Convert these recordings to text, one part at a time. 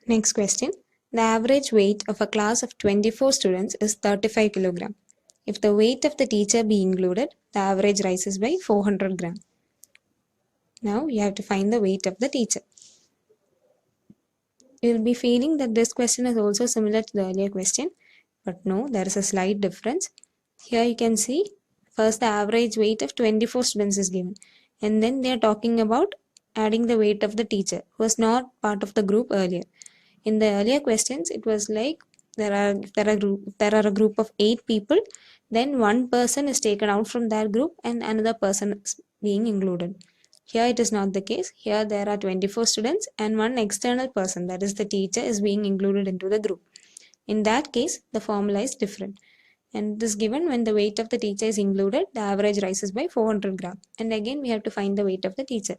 Next question. The average weight of a class of 24 students is 35 kg. If the weight of the teacher be included, the average rises by 400 gram. Now you have to find the weight of the teacher. You will be feeling that this question is also similar to the earlier question, but no, there is a slight difference. Here you can see first the average weight of 24 students is given, and then they are talking about adding the weight of the teacher who was not part of the group earlier. In the earlier questions, it was like there are a group of 8 people, then one person is taken out from that group and another person is being included. Here it is not the case. Here there are 24 students and one external person, that is the teacher, is being included into the group. In that case, the formula is different. And this given when the weight of the teacher is included, the average rises by 400 gram. And again, we have to find the weight of the teacher.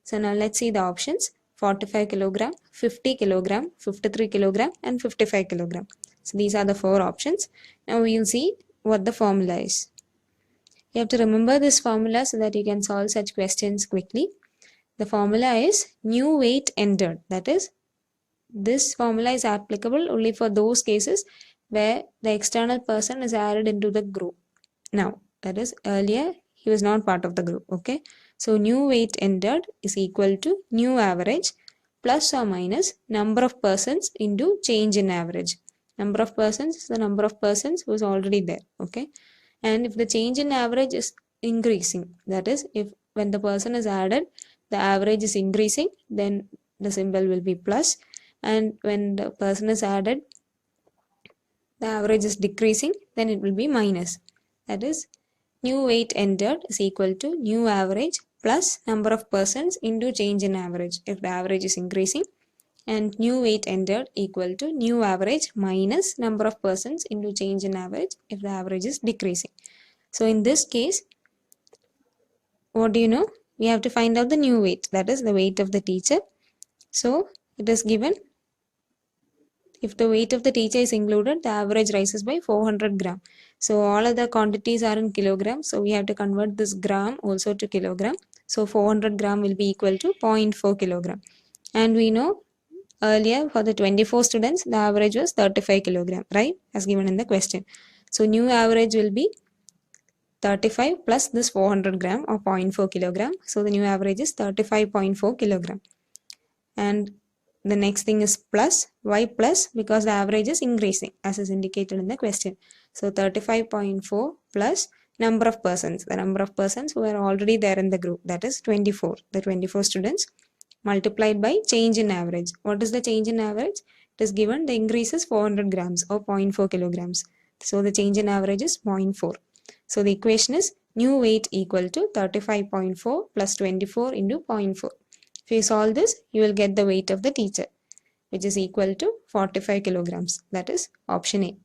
So now let's see the options. 45 kilogram, 50 kilogram, 53 kilogram, and 55 kilogram. So these are the 4 options. Now we will see what the formula is. You have to remember this formula so that you can solve such questions quickly. The formula is new weight entered. That is, this formula is applicable only for those cases where the external person is added into the group. Now, that is, earlier he was not part of the group. Okay. So new weight entered is equal to new average plus or minus number of persons into change in average. Number of persons is the number of persons who is already there. Okay. And if the change in average is increasing, that is, if when the person is added, the average is increasing, then the symbol will be plus. And when the person is added, the average is decreasing, then it will be minus. That is, new weight entered is equal to new average plus number of persons into change in average if the average is increasing, and new weight entered equal to new average minus number of persons into change in average if the average is decreasing. So in this case, what do you know? We have to find out the new weight, that is the weight of the teacher. So it is given, if the weight of the teacher is included, the average rises by 400 gram. So all other quantities are in kilograms. So we have to convert this gram also to kilogram. So 400 gram will be equal to 0.4 kilogram. And we know earlier for the 24 students, the average was 35 kilogram, right? As given in the question. So new average will be 35 plus this 400 gram or 0.4 kilogram. So the new average is 35.4 kilogram. And the next thing is plus. Why plus? Because the average is increasing as is indicated in the question. So 35.4 plus number of persons. The number of persons who are already there in the group, that is 24. The 24 students multiplied by change in average. What is the change in average? It is given the increase is 400 grams or 0.4 kilograms. So the change in average is 0.4. So the equation is new weight equal to 35.4 plus 24 into 0.4. If you solve this, you will get the weight of the teacher, which is equal to 45 kilograms. That is option A.